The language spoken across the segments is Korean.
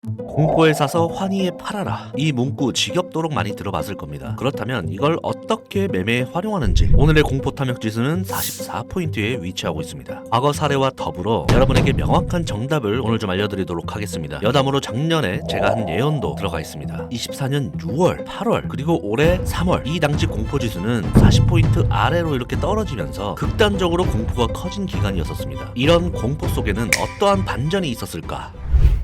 공포에 사서 환희에 팔아라. 이 문구 지겹도록 많이 들어봤을 겁니다. 그렇다면 이걸 어떻게 매매에 활용하는지, 오늘의 공포 탐욕 지수는 44포인트에 위치하고 있습니다. 과거 사례와 더불어 여러분에게 명확한 정답을 오늘 좀 알려드리도록 하겠습니다. 여담으로 작년에 제가 한 예언도 들어가 있습니다. 24년 6월, 8월, 그리고 올해 3월 이 당시 공포 지수는 40포인트 아래로 이렇게 떨어지면서 극단적으로 공포가 커진 기간이었습니다. 이런 공포 속에는 어떠한 반전이 있었을까?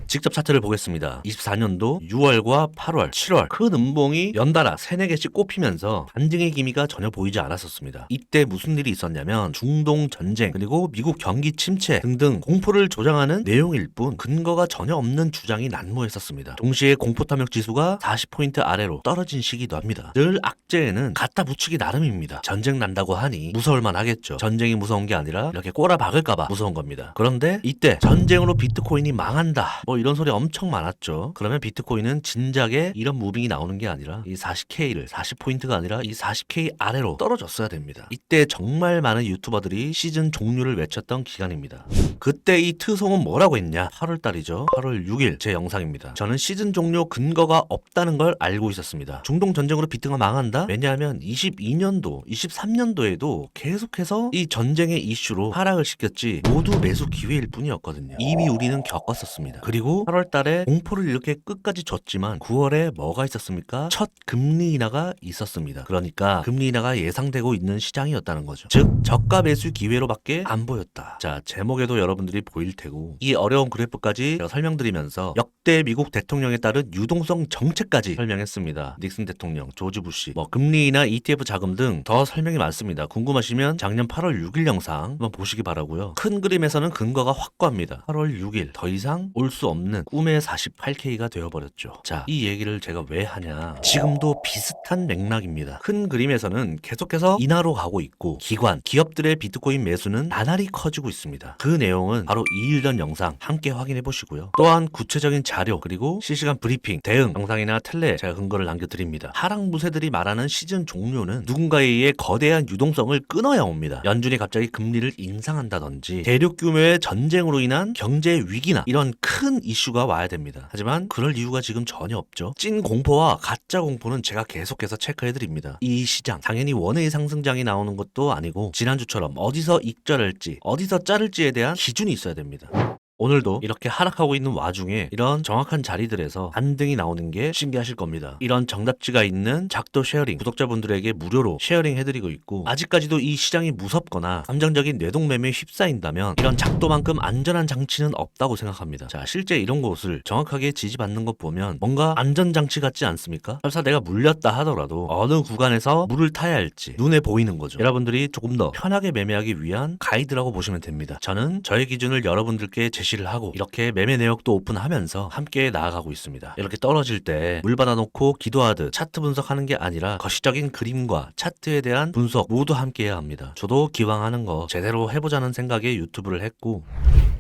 직접 차트를 보겠습니다. 24년도 6월과 8월, 7월 큰 음봉이 연달아 3, 4개씩 꼽히면서 반등의 기미가 전혀 보이지 않았었습니다. 이때 무슨 일이 있었냐면 중동 전쟁, 그리고 미국 경기 침체 등등 공포를 조장하는 내용일 뿐 근거가 전혀 없는 주장이 난무했었습니다. 동시에 공포 탐욕 지수가 40포인트 아래로 떨어진 시기도 합니다. 늘 악재에는 갖다 붙이기 나름입니다. 전쟁 난다고 하니 무서울만 하겠죠. 전쟁이 무서운 게 아니라 이렇게 꼬라 박을까봐 무서운 겁니다. 그런데 이때 전쟁으로 비트코인이 망한다, 이런 소리 엄청 많았죠. 그러면 비트코인은 진작에 이런 무빙이 나오는 게 아니라 이 40K를 40포인트가 아니라 이 40K 아래로 떨어졌어야 됩니다. 이때 정말 많은 유튜버들이 시즌 종료를 외쳤던 기간입니다. 그때 이 트송은 뭐라고 했냐? 8월달이죠. 8월 6일 제 영상입니다. 저는 시즌 종료 근거가 없다는 걸 알고 있었습니다. 중동 전쟁으로 비트가 망한다? 왜냐하면 22년도, 23년도에도 계속해서 이 전쟁의 이슈로 하락을 시켰지 모두 매수 기회일 뿐이었거든요. 이미 우리는 겪었었습니다. 그리고 8월 달에 공포를 이렇게 끝까지 줬지만 9월에 뭐가 있었습니까? 첫 금리 인하가 있었습니다. 그러니까 금리 인하가 예상되고 있는 시장이었다는 거죠. 즉 저가 매수 기회로밖에 안 보였다. 자, 제목에도 여러분들이 보일 테고 이 어려운 그래프까지 제가 설명드리면서 역대 미국 대통령에 따른 유동성 정책까지 설명했습니다. 닉슨 대통령, 조지 부시, 금리 인하 ETF 자금 등 더 설명이 많습니다. 궁금하시면 작년 8월 6일 영상 한번 보시기 바라고요. 큰 그림에서는 근거가 확고합니다. 8월 6일 더 이상 올 수 없는 꿈의 48K가 되어버렸죠. 자, 이 얘기를 제가 왜 하냐? 지금도 비슷한 맥락입니다. 큰 그림에서는 계속해서 인하로 가고 있고 기관, 기업들의 비트코인 매수는 나날이 커지고 있습니다. 그 내용은 바로 2일 전 영상 함께 확인해 보시고요. 또한 구체적인 자료 그리고 실시간 브리핑, 대응 영상이나 텔레 제가 근거를 남겨드립니다. 하락 무새들이 말하는 시즌 종료는 누군가에 의해 거대한 유동성을 끊어야 옵니다. 연준이 갑자기 금리를 인상한다든지 대륙 규모의 전쟁으로 인한 경제 위기나 이런 큰 이슈가 와야 됩니다. 하지만 그럴 이유가 지금 전혀 없죠. 찐 공포와 가짜 공포는 제가 계속해서 체크해드립니다. 이 시장 당연히 원웨이 상승장이 나오는 것도 아니고 지난주처럼 어디서 익절할지 어디서 자를지에 대한 기준이 있어야 됩니다. 오늘도 이렇게 하락하고 있는 와중에 이런 정확한 자리들에서 반등이 나오는 게 신기하실 겁니다. 이런 정답지가 있는 작도 쉐어링 구독자분들에게 무료로 쉐어링 해드리고 있고, 아직까지도 이 시장이 무섭거나 감정적인 뇌동매매에 휩싸인다면 이런 작도만큼 안전한 장치는 없다고 생각합니다. 자, 실제 이런 곳을 정확하게 지지받는 것 보면 뭔가 안전장치 같지 않습니까? 설사 내가 물렸다 하더라도 어느 구간에서 물을 타야 할지 눈에 보이는 거죠. 여러분들이 조금 더 편하게 매매하기 위한 가이드라고 보시면 됩니다. 저는 저의 기준을 여러분들께 제시를 하고 이렇게 매매 내역도 오픈하면서 함께 나아가고 있습니다. 이렇게 떨어질 때 물 받아놓고 기도하듯 차트 분석하는 게 아니라 거시적인 그림과 차트에 대한 분석 모두 함께 해야 합니다. 저도 기왕 하는 거 제대로 해보자는 생각에 유튜브를 했고,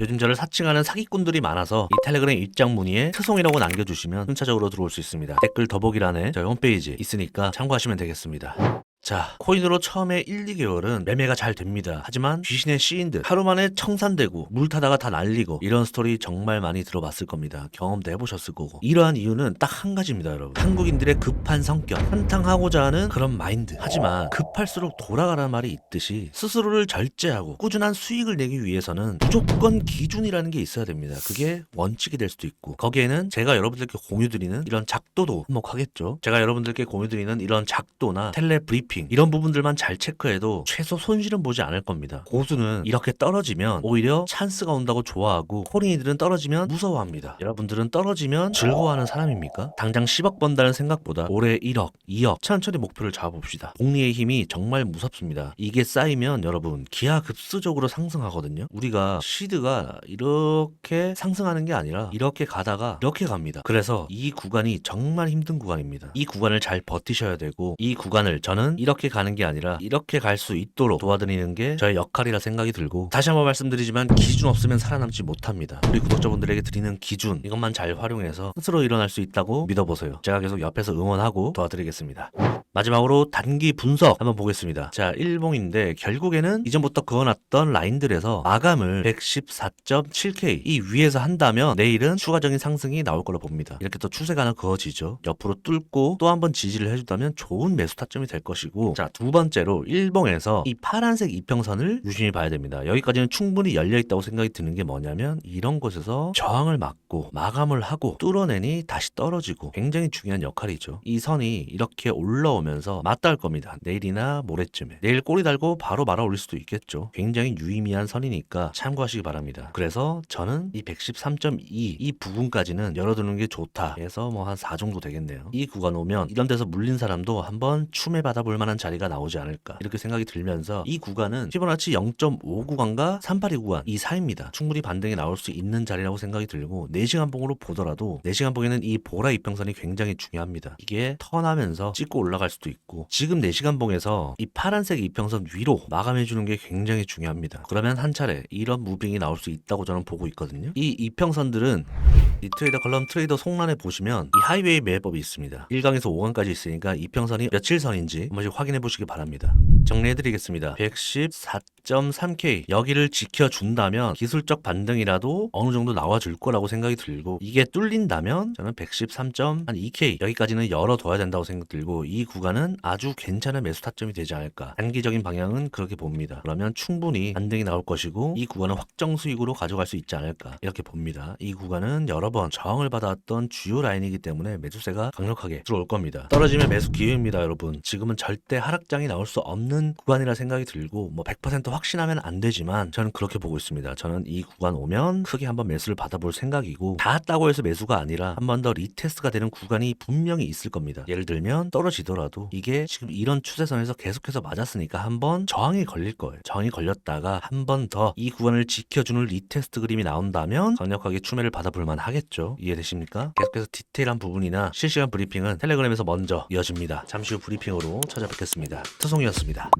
요즘 저를 사칭하는 사기꾼들이 많아서 이 텔레그램 입장 문의에 트송이라고 남겨주시면 순차적으로 들어올 수 있습니다. 댓글 더보기란에 저희 홈페이지 있으니까 참고하시면 되겠습니다. 자, 코인으로 처음에 1, 2개월은 매매가 잘 됩니다. 하지만 귀신의 시인 듯 하루 만에 청산되고 물 타다가 다 날리고 이런 스토리 정말 많이 들어봤을 겁니다. 경험도 해보셨을 거고. 이러한 이유는 딱 한 가지입니다, 여러분. 한국인들의 급한 성격, 한탕하고자 하는 그런 마인드. 하지만 급할수록 돌아가라는 말이 있듯이 스스로를 절제하고 꾸준한 수익을 내기 위해서는 무조건 기준이라는 게 있어야 됩니다. 그게 원칙이 될 수도 있고, 거기에는 제가 여러분들께 공유드리는 이런 작도도 한몫하겠죠. 제가 여러분들께 공유드리는 이런 작도나 텔레 브리핑 이런 부분들만 잘 체크해도 최소 손실은 보지 않을 겁니다. 고수는 이렇게 떨어지면 오히려 찬스가 온다고 좋아하고, 코린이들은 떨어지면 무서워합니다. 여러분들은 떨어지면 즐거워하는 사람입니까? 당장 10억 번다는 생각보다 올해 1억, 2억 천천히 목표를 잡아봅시다. 복리의 힘이 정말 무섭습니다. 이게 쌓이면 여러분 기하급수적으로 상승하거든요. 우리가 시드가 이렇게 상승하는 게 아니라 이렇게 가다가 이렇게 갑니다. 그래서 이 구간이 정말 힘든 구간입니다. 이 구간을 잘 버티셔야 되고, 이 구간을 저는 이렇게 가는 게 아니라 이렇게 갈 수 있도록 도와드리는 게 저의 역할이라 생각이 들고, 다시 한번 말씀드리지만 기준 없으면 살아남지 못합니다. 우리 구독자분들에게 드리는 기준, 이것만 잘 활용해서 스스로 일어날 수 있다고 믿어보세요. 제가 계속 옆에서 응원하고 도와드리겠습니다. 마지막으로 단기 분석 한번 보겠습니다. 자, 일봉인데 결국에는 이전부터 그어놨던 라인들에서 마감을 114.7K 이 위에서 한다면 내일은 추가적인 상승이 나올 거로 봅니다. 이렇게 또 추세가 하나 그어지죠. 옆으로 뚫고 또 한번 지지를 해준다면 좋은 매수 타점이 될 것이고, 자, 두 번째로 일봉에서 이 파란색 이평선을 유심히 봐야 됩니다. 여기까지는 충분히 열려있다고 생각이 드는 게 뭐냐면, 이런 곳에서 저항을 막고 마감을 하고 뚫어내니 다시 떨어지고, 굉장히 중요한 역할이죠. 이 선이 이렇게 올라오면서 맞닿을 겁니다. 내일이나 모레쯤에. 내일 꼬리 달고 바로 말아 올릴 수도 있겠죠. 굉장히 유의미한 선이니까 참고하시기 바랍니다. 그래서 저는 이 113.2 이 부분까지는 열어두는 게 좋다 해서 뭐 한 4 정도 되겠네요. 이 구간 오면 이런 데서 물린 사람도 한번 추매 받아볼 만한 자리가 나오지 않을까 이렇게 생각이 들면서, 이 구간은 피보나치 0.5 구간과 382 구간 이 사이입니다. 충분히 반등이 나올 수 있는 자리라고 생각이 들고, 4시간 봉으로 보더라도 4시간 봉에는 이 보라 이평선이 굉장히 중요합니다. 이게 턴하면서 찍고 올라갈 수도 있고, 지금 4시간 봉에서 이 파란색 이평선 위로 마감해주는 게 굉장히 중요합니다. 그러면 한 차례 이런 무빙이 나올 수 있다고 저는 보고 있거든요. 이 이평선들은 이 트레이더 컬럼 트레이더 속란에 보시면 이 하이웨이 매법이 있습니다. 1강에서 5강까지 있으니까 이평선이 며칠 선인지 한 번씩 확인해 보시기 바랍니다. 정리해드리겠습니다. 114.3K 여기를 지켜준다면 기술적 반등이라도 어느 정도 나와줄 거라고 생각이 들고, 이게 뚫린다면 저는 113.2K 여기까지는 열어둬야 된다고 생각 들고, 이 구간은 아주 괜찮은 매수 타점이 되지 않을까. 단기적인 방향은 그렇게 봅니다. 그러면 충분히 반등이 나올 것이고, 이 구간은 확정 수익으로 가져갈 수 있지 않을까 이렇게 봅니다. 이 구간은 여러 번 저항을 받아왔던 주요 라인이기 때문에 매수세가 강력하게 들어올 겁니다. 떨어지면 매수 기회입니다, 여러분. 지금은 절대 하락장이 나올 수 없는 구간이라 생각이 들고, 뭐 100% 확신하면 안 되지만 저는 그렇게 보고 있습니다. 저는 이 구간 오면 크게 한번 매수를 받아볼 생각이고, 다 했다고 해서 매수가 아니라 한 번 더 리테스트가 되는 구간이 분명히 있을 겁니다. 예를 들면 떨어지더라도 이게 지금 이런 추세선에서 계속해서 맞았으니까 한번 저항이 걸릴 거예요. 저항이 걸렸다가 한 번 더 이 구간을 지켜주는 리테스트 그림이 나온다면 강력하게 추매를 받아볼 만하겠죠. 이해되십니까? 계속해서 디테일한 부분이나 실시간 브리핑은 텔레그램에서 먼저 이어집니다. 잠시 후 브리핑으로 찾아뵙겠습니다. 트송이었습니다.